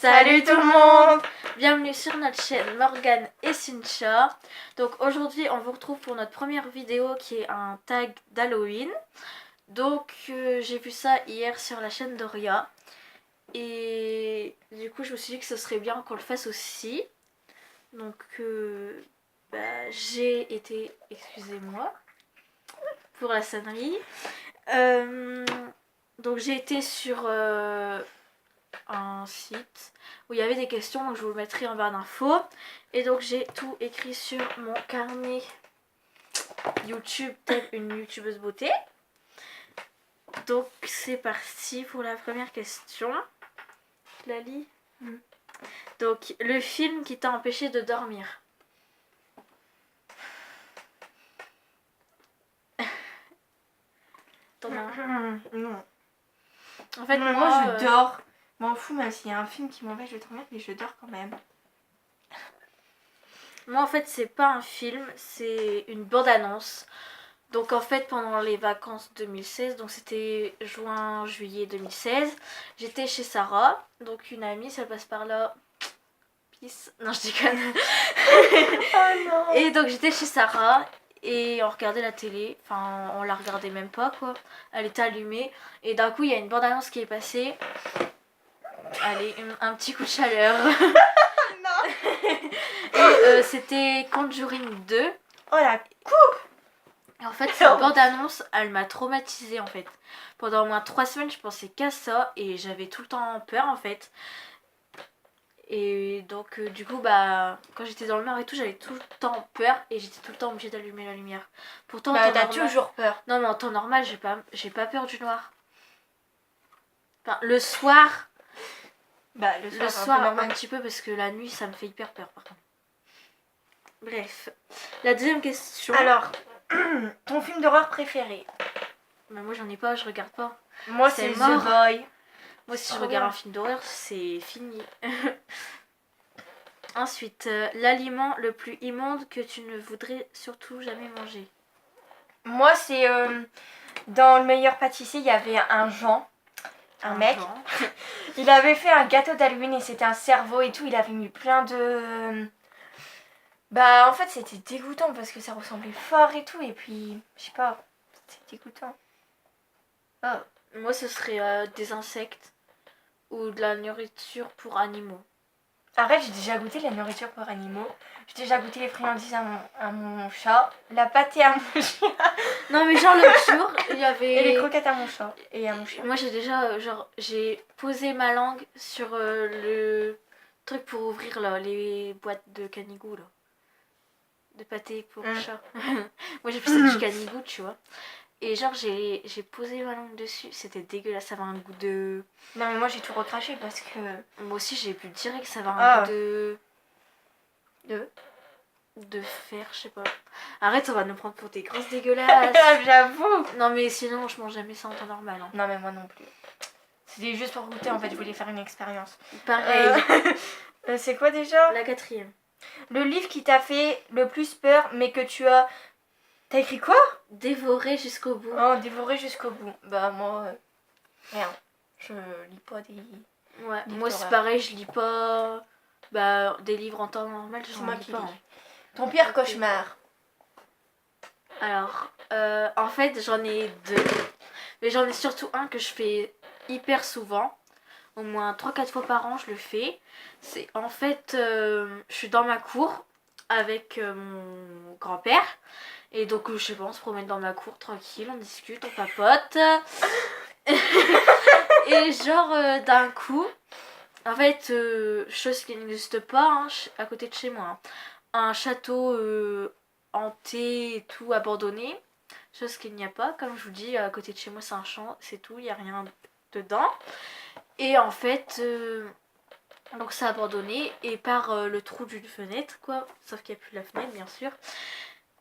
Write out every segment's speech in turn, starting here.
Salut tout le monde! Bienvenue sur notre chaîne Morgane et Cynthia. Donc aujourd'hui on vous retrouve pour notre première vidéo qui est un tag d'Halloween. Donc j'ai vu ça hier sur la chaîne d'Oria. Et du coup je me suis dit que ce serait bien qu'on le fasse aussi. Donc j'ai été, excusez-moi pour la sonnerie. Donc j'ai été sur un site où il y avait des questions, donc je vous le mettrai en barre d'infos. Et donc j'ai tout écrit sur mon carnet YouTube, telle une youtubeuse beauté. Donc c'est parti pour la première question. Je la lis. Donc le film qui t'a empêché de dormir. T'en as un? Non. En fait, moi je dors. M'en fous, même s'il y a un film qui m'empêche de dormir, mais je dors quand même. Moi en fait c'est pas un film, c'est une bande-annonce. Donc en fait pendant les vacances 2016, donc c'était juin-juillet 2016, j'étais chez Sarah, donc une amie, si elle passe par là, peace, non je déconne. Oh non. Et donc j'étais chez Sarah et on regardait la télé, enfin on la regardait même pas quoi, elle était allumée et d'un coup il y a une bande-annonce qui est passée. Allez, un petit coup de chaleur. Non. Et c'était Conjuring 2. Oh la coupe. Et en fait, cette bande-annonce, elle m'a traumatisée en fait. Pendant au moins 3 semaines, je pensais qu'à ça et j'avais tout le temps peur en fait. Et donc, du coup, quand j'étais dans le noir et tout, j'avais tout le temps peur et j'étais tout le temps obligée d'allumer la lumière. Pourtant, en temps t'as normal... toujours peur. Non, mais en temps normal, j'ai pas peur du noir. Enfin, le soir. Le soir un petit peu parce que la nuit, ça me fait hyper peur par contre. Bref. La deuxième question. Alors, ton film d'horreur préféré? Bah, moi, j'en ai pas, je regarde pas. Moi, c'est The Boy. Moi, si je regarde un film d'horreur, c'est fini. Ensuite, l'aliment le plus immonde que tu ne voudrais surtout jamais manger. Moi, c'est dans Le Meilleur Pâtissier, il y avait un mec. Il avait fait un gâteau d'Halloween et c'était un cerveau et tout. Il avait mis plein de... en fait, c'était dégoûtant parce que ça ressemblait fort et tout. Et puis, je sais pas, c'était dégoûtant. Ah, moi, ce serait des insectes ou de la nourriture pour animaux. Arrête, j'ai déjà goûté la nourriture pour animaux. J'ai déjà goûté les friandises à mon chat, la pâtée à mon chien. Non, mais genre l'autre jour, il y avait... Et les croquettes à mon chat et à mon chien. Moi, j'ai déjà, j'ai posé ma langue sur le truc pour ouvrir là, les boîtes de canigou là. De pâté pour chat. Moi, j'ai fait ça du canigou, tu vois. Et genre, j'ai posé ma langue dessus. C'était dégueulasse, ça avait un goût de... Non, mais moi, j'ai tout recraché parce que... Moi aussi, j'ai pu dire que ça avait un goût de fer, je sais pas. Arrête, on va nous prendre pour des grosses dégueulasses. J'avoue. Non, mais sinon, je mange jamais ça en temps normal. Hein. Non, mais moi non plus. C'était juste pour goûter, en fait, je voulais faire une expérience. Pareil. C'est quoi déjà? La 4e. Le livre qui t'a fait le plus peur, mais que tu as... T'as écrit quoi? Dévorer jusqu'au bout. Oh, dévorer jusqu'au bout. Bah, moi... Rien. Je lis pas des... Ouais, moi c'est pareil, je lis pas... des livres en temps normal, je n'en lis pas. Hein. Ton pire cauchemar? Alors, en fait, j'en ai 2. Mais j'en ai surtout un que je fais hyper souvent. Au moins 3-4 fois par an, je le fais. C'est en fait, je suis dans ma cour avec mon grand-père. Et donc, je sais pas, on se promène dans ma cour tranquille, on discute, on papote. Et genre, d'un coup, en fait, chose qui n'existe pas hein, à côté de chez moi. Hein. Un château hanté et tout, abandonné. Chose qu'il n'y a pas. Comme je vous dis, à côté de chez moi, c'est un champ, c'est tout, il n'y a rien dedans. Et en fait, donc c'est abandonné. Et par le trou d'une fenêtre, quoi, sauf qu'il n'y a plus la fenêtre, bien sûr,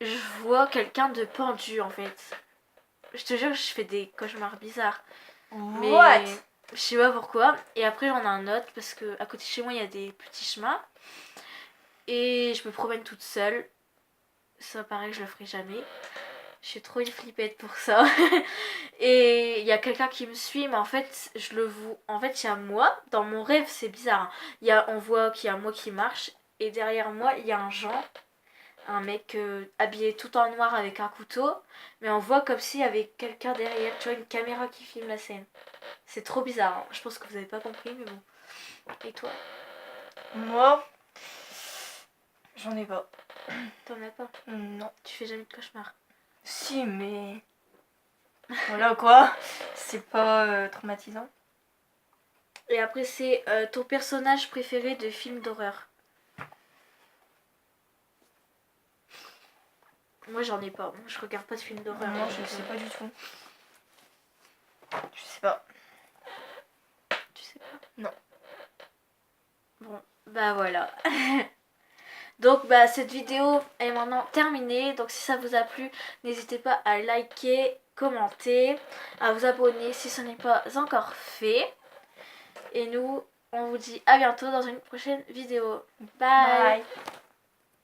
je vois quelqu'un de pendu, en fait. Je te jure, je fais des cauchemars bizarres. Mais je sais pas pourquoi. Et après, j'en ai un autre parce que à côté de chez moi, il y a des petits chemins. Et je me promène toute seule. Ça, pareil, je le ferai jamais. Je suis trop une flippette pour ça. Et il y a quelqu'un qui me suit, mais en fait, je le vois. En fait, il y a moi. Dans mon rêve, c'est bizarre, hein. On voit qu'il y a moi qui marche. Et derrière moi, il y a un mec habillé tout en noir avec un couteau. Mais on voit comme s'il y avait quelqu'un derrière. Tu vois, une caméra qui filme la scène. C'est trop bizarre, hein. Je pense que vous avez pas compris, mais bon. Et toi? Moi, j'en ai pas. T'en as pas? Non. Tu fais jamais de cauchemar? Si, mais... Voilà quoi. C'est pas traumatisant. Et après, c'est ton personnage préféré de film d'horreur. Moi, j'en ai pas. Je regarde pas de film d'horreur. Non, je sais pas du tout. Je sais pas. Tu sais pas? Non. Bon, bah voilà. Donc, bah, cette vidéo est maintenant terminée. Donc, si ça vous a plu, n'hésitez pas à liker, commenter, à vous abonner si ce n'est pas encore fait. Et nous, on vous dit à bientôt dans une prochaine vidéo. Bye. Bye.